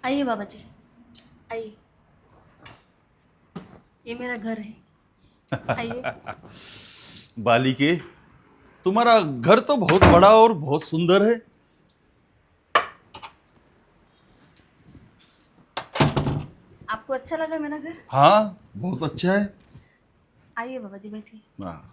आइए बाबा जी, आइए। ये मेरा घर है, आइए। बालिके, तुम्हारा घर तो बहुत बड़ा और बहुत सुंदर है। आपको अच्छा लगा मेरा घर? हाँ, बहुत अच्छा है। आइए बाबा जी, बैठिए। हाँ।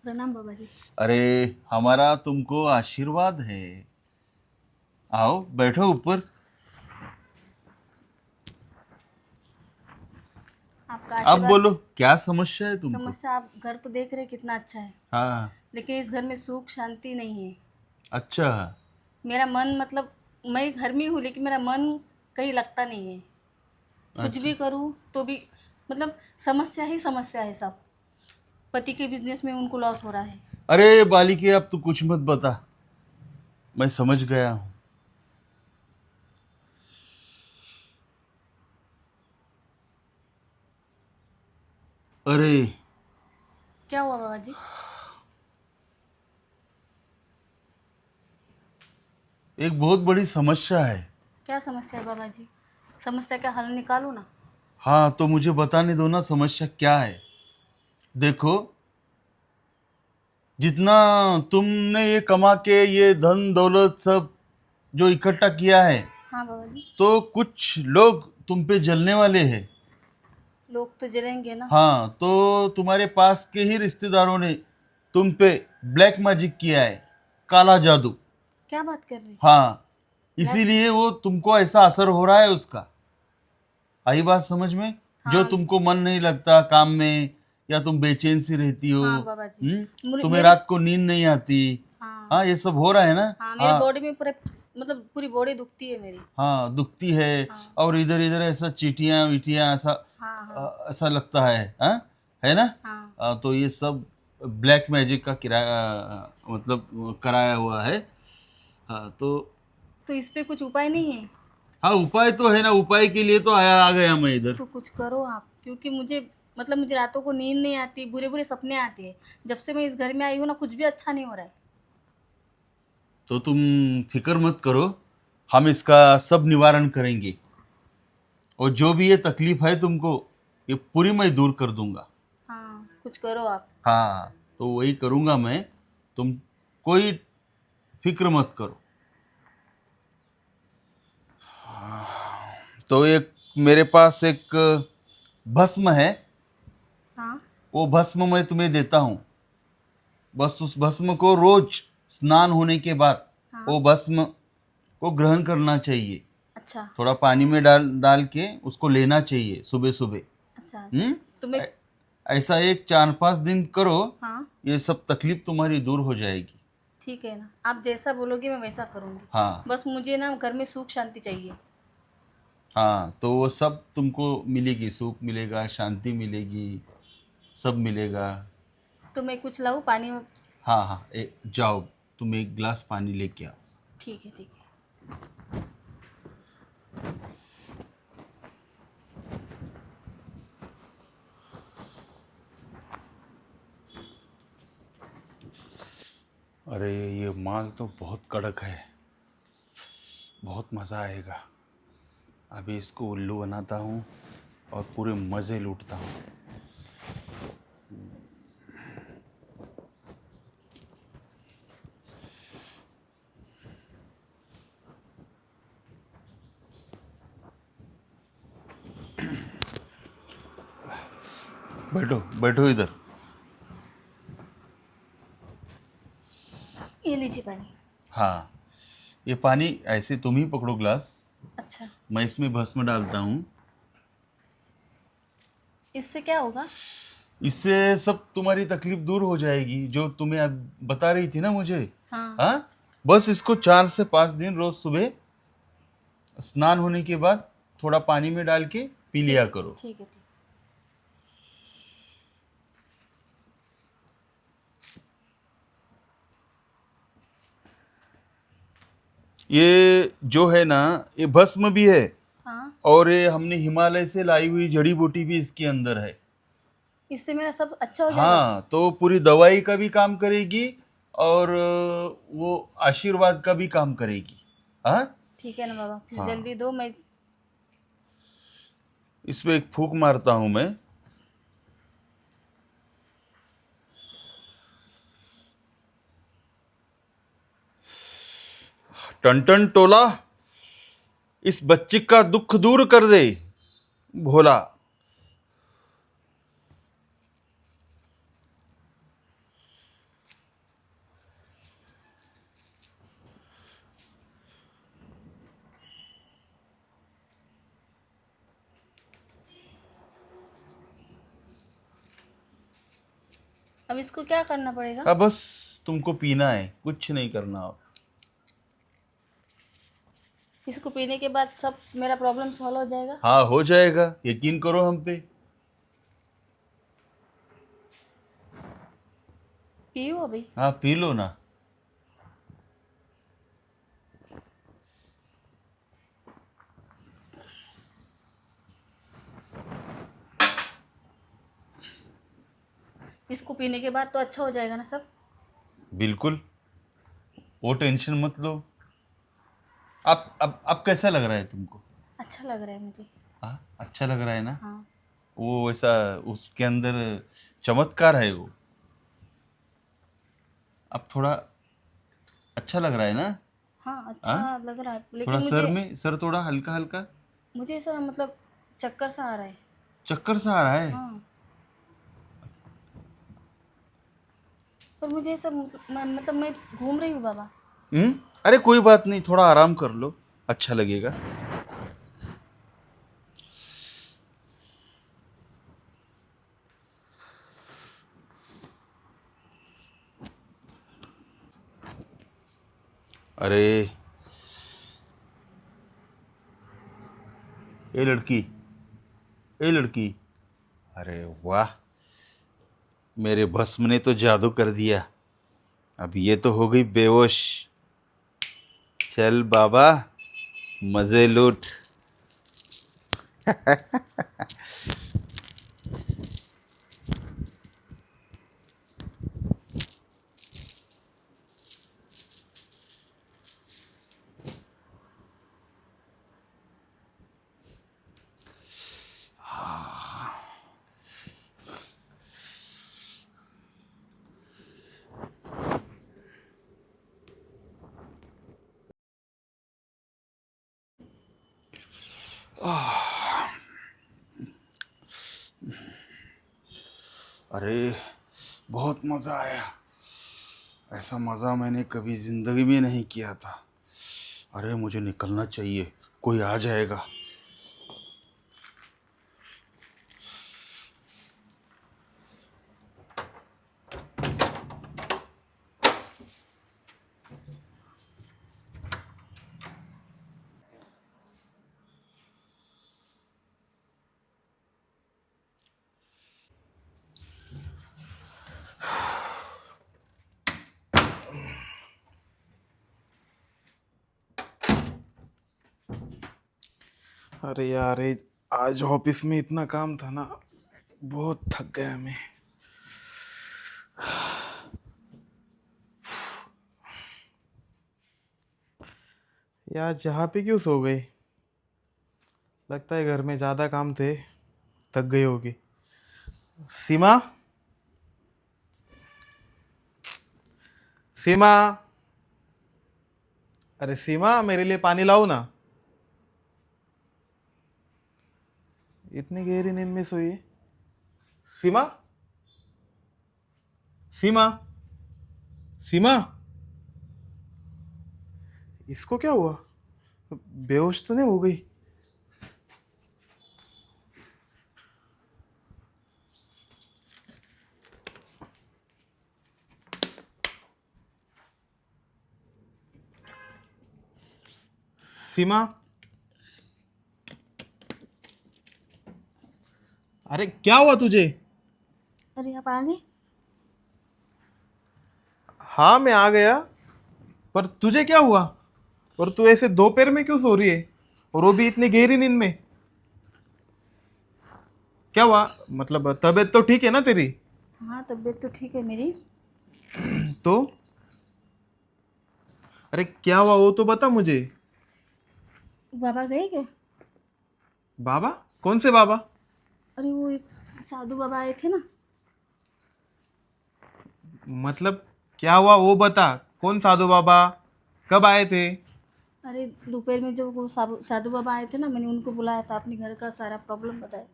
प्रणाम बाबा जी। अरे, हमारा तुमको आशीर्वाद है। आओ बैठो ऊपर। आपका अब आशीर्वाद। बोलो, क्या समस्या है तुमको? समस्या, आप घर तो देख रहे हैं कितना अच्छा है, हाँ। लेकिन इस घर में सुख शांति नहीं है। अच्छा। मेरा मन, मतलब मैं घर में हूँ लेकिन मेरा मन कहीं लगता नहीं है। कुछ अच्छा। भी करूँ तो भी मतलब समस्या ही समस्या है सब। पति के बिजनेस में उनको लॉस हो रहा है। अरे बालिके, अब तू कुछ मत बता, मैं समझ गया हूँ। अरे, क्या हुआ बाबा जी? एक बहुत बड़ी समस्या है। क्या समस्या है बाबा जी? समस्या का हल निकालो ना। हाँ, तो मुझे बताने दो ना, समस्या क्या है। देखो, जितना तुमने ये कमा के ये धन दौलत सब जो इकट्ठा किया है, हाँ बाबा जी। तो कुछ लोग तुम पे जलने वाले हैं। लोग तो जलेंगे ना। हाँ, तो तुम्हारे पास के ही रिश्तेदारों ने तुम पे ब्लैक मैजिक किया है, काला जादू। क्या बात कर रहे? हाँ, ब्लैक। इसीलिए वो तुमको ऐसा असर हो रहा है उसका। आई बात समझ में? जो हाँ। तुमको मन नहीं लगता काम में, या तुम बेचैन सी रहती हो। हाँ बाबा जी। तुम्हें मेरे। रात को नींद नहीं आती। हाँ। हाँ, ये सब हो रहा है ना। हाँ, मेरी हाँ। बॉडी में पूरे, मतलब पूरी बॉडी दुखती है मेरी। हाँ, दुखती है। हाँ। और इधर इधर ऐसा चीटियां वीटियां ऐसा हाँ। हाँ। ऐसा लगता है। हाँ, है ना। हाँ। तो ये सब ब्लैक मैजिक का किराया, मतलब कराया हुआ है। हाँ तो। तो इस पे कुछ उपाय नहीं है? हाँ, उपाय तो है ना, उपाय के लिए तो आया आ गया मैं इधर। तो कुछ करो आप, क्योंकि मुझे, मतलब मुझे रातों को नींद नहीं आती, बुरे बुरे सपने आते हैं। जब से मैं इस घर में आई हूँ ना, कुछ भी अच्छा नहीं हो रहा है। तो तुम फिक्र मत करो, हम इसका सब निवारण करेंगे। और जो भी ये तकलीफ है तुमको, ये पूरी मैं दूर कर दूंगा। हाँ, कुछ करो आप। हाँ, तो वही करूंगा मैं। तुम कोई फिक्र मत करो। तो एक मेरे पास एक भस्म है। हाँ। वो भस्म मैं तुम्हें देता हूँ। बस उस भस्म को रोज स्नान होने के बाद हाँ। वो भस्म को ग्रहण करना चाहिए। अच्छा। थोड़ा पानी में डाल डाल के उसको लेना चाहिए सुबह सुबह। अच्छा। अच्छा। तो मैं। ऐ- ऐसा एक 4-5 दिन करो। हाँ। ये सब तकलीफ तुम्हारी दूर हो जाएगी। ठीक है ना, आप जैसा बोलोगे मैं वैसा करूँगी। हाँ। बस मुझे ना घर में सुख शांति चाहिए। हाँ, तो वो सब तुमको मिलेगी, सुख मिलेगा, शांति मिलेगी, सब मिलेगा। तो मैं कुछ लाऊँ पानी में? हाँ हाँ, जाओ, तुम एक गिलास पानी लेके आओ। ठीक है, ठीक है। अरे, ये माल तो बहुत कड़क है, बहुत मज़ा आएगा। अभी इसको उल्लू बनाता हूँ और पूरे मज़े लूटता हूँ। बैठो बैठो इधर। ये लीजिए पानी। हाँ, ये पानी ऐसे तुम ही पकड़ो ग्लास। अच्छा। मैं इसमें भस्म डालता हूँ। इससे क्या होगा? इससे सब तुम्हारी तकलीफ दूर हो जाएगी, जो तुम्हें अब बता रही थी ना मुझे। हाँ। हाँ, बस इसको 4 से 5 दिन रोज सुबह स्नान होने के बाद थोड़ा पानी में डाल के पी लिया ठीक है, करो। ठीक है, ठीक। ये जो है ना, ये भस्म भी है। हाँ। और ये हमने हिमालय से लाई हुई जड़ी बूटी भी इसके अंदर है। इससे मेरा सब अच्छा हो जाएगा। हाँ, तो पूरी दवाई का भी काम करेगी और वो आशीर्वाद का भी काम करेगी। हाँ ठीक है ना बाबा, फिर हाँ, जल्दी दो। मैं इसमें एक फूंक मारता हूं मैं। टन टोला, इस बच्ची का दुख दूर कर दे भोला। अब इसको क्या करना पड़ेगा? अब बस तुमको पीना है, कुछ नहीं करना अब। इसको पीने के बाद सब मेरा प्रॉब्लम सॉल्व हो जाएगा? हाँ हो जाएगा, यकीन करो हम पे। पियो अभी। हाँ पी लो ना। इसको पीने के बाद तो अच्छा हो जाएगा ना सब? बिल्कुल, वो टेंशन मत लो। अब कैसा लग रहा है तुमको? अच्छा लग रहा है मुझे। हाँ अच्छा लग रहा है ना। हाँ। वो वैसा उसके अंदर चमत्कार है वो। अब थोड़ा अच्छा लग रहा है ना। हाँ हाँ, अच्छा लग रहा है, थोड़ा लेकिन सर मुझे में, सर थोड़ा हल्का हल्का मुझे ऐसा मतलब चक्कर सा आ रहा है। चक्कर सा आ रहा है। हाँ, पर मुझे ऐसा मतलब मैं घूम रही हूँ बाबा। अरे कोई बात नहीं, थोड़ा आराम कर लो, अच्छा लगेगा। अरे ये लड़की, ये लड़की, अरे वाह, मेरे भस्म ने तो जादू कर दिया। अब ये तो हो गई बेहोश। चल बाबा, मजे लूट। अरे बहुत मज़ा आया, ऐसा मज़ा मैंने कभी ज़िंदगी में नहीं किया था। अरे मुझे निकलना चाहिए, कोई आ जाएगा। अरे यार आज ऑफिस में इतना काम था ना, बहुत थक गया मैं। यार जहाँ पे क्यों सो गई? लगता है घर में ज़्यादा काम थे, थक गई होगी। सीमा, सीमा, अरे सीमा मेरे लिए पानी लाओ ना। इतनी गहरी नींद में सोई है। सीमा, सीमा, सीमा, इसको क्या हुआ? बेहोश तो नहीं हो गई? सीमा, अरे क्या हुआ तुझे? अरे आप आ गए? हाँ मैं आ गया, पर तुझे क्या हुआ? और तू ऐसे दोपहर में क्यों सो रही है, और वो भी इतनी गहरी नींद में? क्या हुआ? मतलब तबीयत तो ठीक है ना तेरी? हाँ तबीयत तो ठीक है मेरी। तो अरे क्या हुआ वो तो बता मुझे। बाबा गए क्या? बाबा? कौन से बाबा? अरे वो एक साधु बाबा आए थे ना। मतलब क्या हुआ वो बता। कौन साधु बाबा? कब आए थे? अरे दोपहर में जो वो साधु बाबा आए थे ना, मैंने उनको बुलाया था, अपने घर का सारा प्रॉब्लम बताया।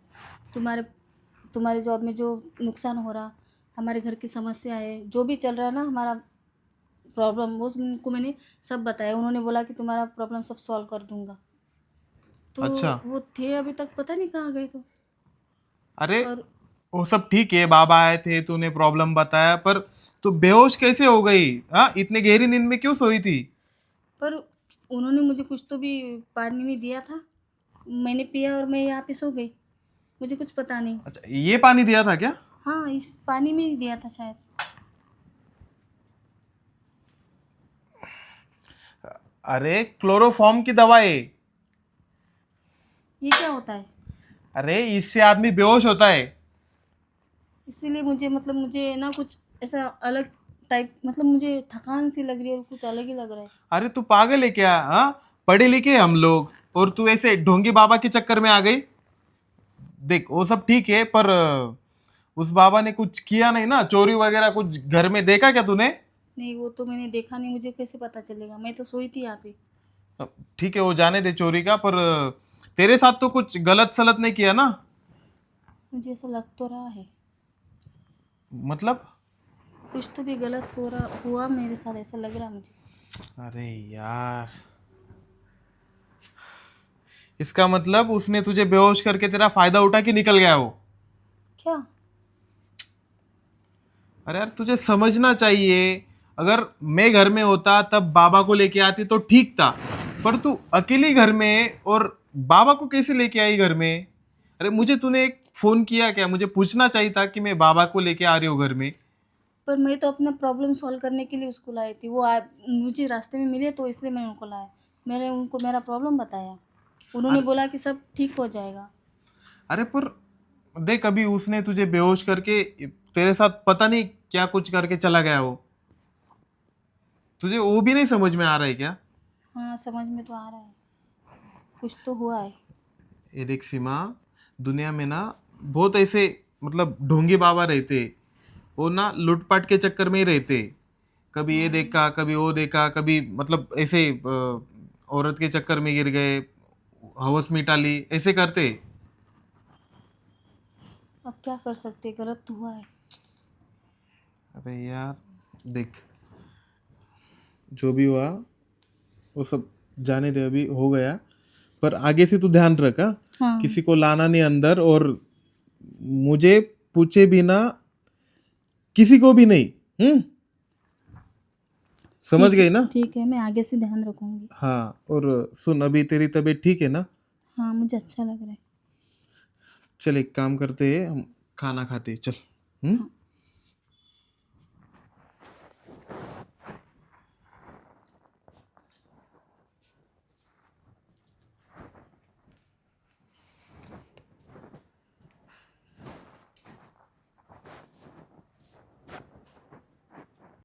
तुम्हारे तुम्हारे जॉब में जो नुकसान हो रहा, हमारे घर की समस्या है, जो भी चल रहा है ना हमारा प्रॉब्लम, वो उनको मैंने सब बताया। उन्होंने बोला कि तुम्हारा प्रॉब्लम सब सॉल्व कर दूंगा। तो अच्छा। वो थे अभी तक पता नहीं कहाँ गए तो। अरे और वो सब ठीक है, बाबा आए थे, तूने प्रॉब्लम बताया, पर तू बेहोश कैसे हो गई? हाँ, इतनी गहरी नींद में क्यों सोई थी? पर उन्होंने मुझे कुछ तो भी पानी में दिया था, मैंने पिया और मैं यहाँ पे सो गई। मुझे कुछ पता नहीं। अच्छा, ये पानी दिया था क्या? हाँ इस पानी में ही दिया था शायद। अरे क्लोरोफॉर्म की दवा है। ये क्या होता है? अरे इससे आदमी बेहोश होता है। इसीलिए मुझे मतलब मुझे ना कुछ ऐसा अलग टाइप, मतलब मुझे थकान सी लग रही है और कुछ अलग ही लग रहा है। अरे तू पागल है क्या? हाँ, पढ़े लिखे हैं हम लोग और तू ऐसे ढोंगी बाबा के चक्कर में आ गई। देख वो सब ठीक है, पर उस बाबा ने कुछ किया नहीं ना? चोरी वगैरह कुछ घर में देखा क्या तूने? नहीं वो तो मैंने देखा नहीं, मुझे कैसे पता चलेगा, मैं तो सोई थी यहाँ पे। अब ठीक है, वो जाने दे चोरी का, पर तेरे साथ तो कुछ गलत सलत नहीं किया ना? मुझे ऐसा लग तो रहा है, मतलब? कुछ तो भी गलत हो रहा हुआ मेरे साथ, ऐसा लग रहा मुझे। अरे यार, इसका मतलब उसने तुझे बेहोश करके तेरा फायदा उठा के निकल गया वो? क्या? अरे यार, तुझे समझना चाहिए। अगर मैं घर में होता तब बाबा को लेके आती तो ठीक था, पर तू अकेली घर में, और बाबा को कैसे लेके आई घर में? अरे मुझे तूने एक फोन किया क्या? मुझे पूछना चाहिए था कि मैं बाबा को लेके आ रही हूँ घर में। पर मैं तो अपना प्रॉब्लम सॉल्व करने के लिए उसको लाई थी, मुझे रास्ते में मिले तो इसलिए मैंने उनको लाया। मैंने उनको मेरा प्रॉब्लम बताया, उन्होंने अरे बोला कि सब ठीक हो जाएगा। अरे पर देख, अभी उसने तुझे बेहोश करके तेरे साथ पता नहीं क्या कुछ करके चला गया वो। तुझे वो भी नहीं समझ में आ रहा है क्या? हाँ समझ में तो आ रहा है, कुछ तो हुआ है। ये देख सीमा, दुनिया में ना बहुत ऐसे मतलब ढोंगी बाबा रहते। वो ना लूटपाट के चक्कर में ही रहते। कभी ये देखा, कभी वो देखा, कभी मतलब ऐसे औरत के चक्कर में गिर गए, हवस मिटा ली, ऐसे करते। अब क्या कर सकते, गलत तो हुआ है। अरे यार देख, जो भी हुआ वो सब जाने दे, अभी हो गया। पर आगे से तू ध्यान रख, हाँ? हाँ किसी को लाना नहीं अंदर, और मुझे पूछे बिना किसी को भी नहीं। समझ ठीक है, गई ना? ठीक है, मैं आगे से ध्यान रखूंगी। हाँ, और सुन, अभी तेरी तबीयत ठीक है ना? हाँ मुझे अच्छा लग रहा है। चल एक काम करते हैं, हम खाना खाते हैं, चल। हम्म। हाँ